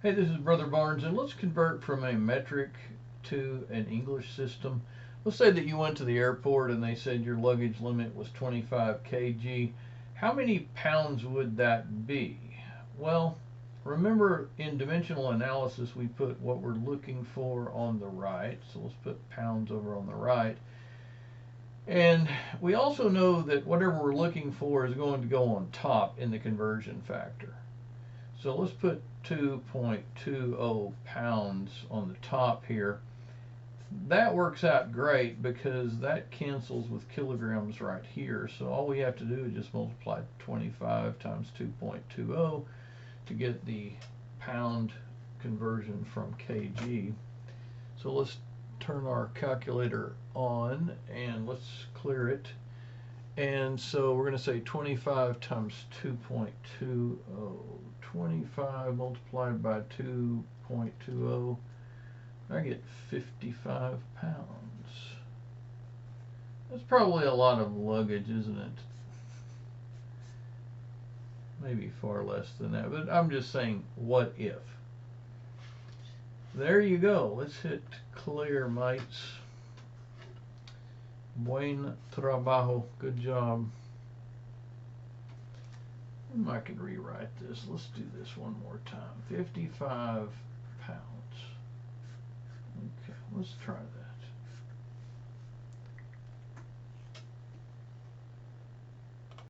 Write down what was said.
Hey, this is Brother Barnes, and let's convert from a metric to an English system. Let's say that you went to the airport and they said your luggage limit was 25 kg. How many pounds would that be? Well, remember in dimensional analysis we put what we're looking for on the right. So let's put pounds over on the right. And we also know that whatever we're looking for is going to go on top in the conversion factor. So let's put 2.20 pounds on the top here. That works out great because that cancels with kilograms right here. So all we have to do is just multiply 25 times 2.20 to get the pound conversion from kg. So let's turn our calculator on and let's clear it. And so we're going to say 25 times 2.20. 25 multiplied by 2.20. I get 55 pounds. That's probably a lot of luggage, isn't it? Maybe far less than that, but I'm just saying, what if? There you go. Let's hit clear, mates. Buen trabajo. Good job. I can rewrite this. Let's do this one more time. 55 pounds. Okay, let's try that.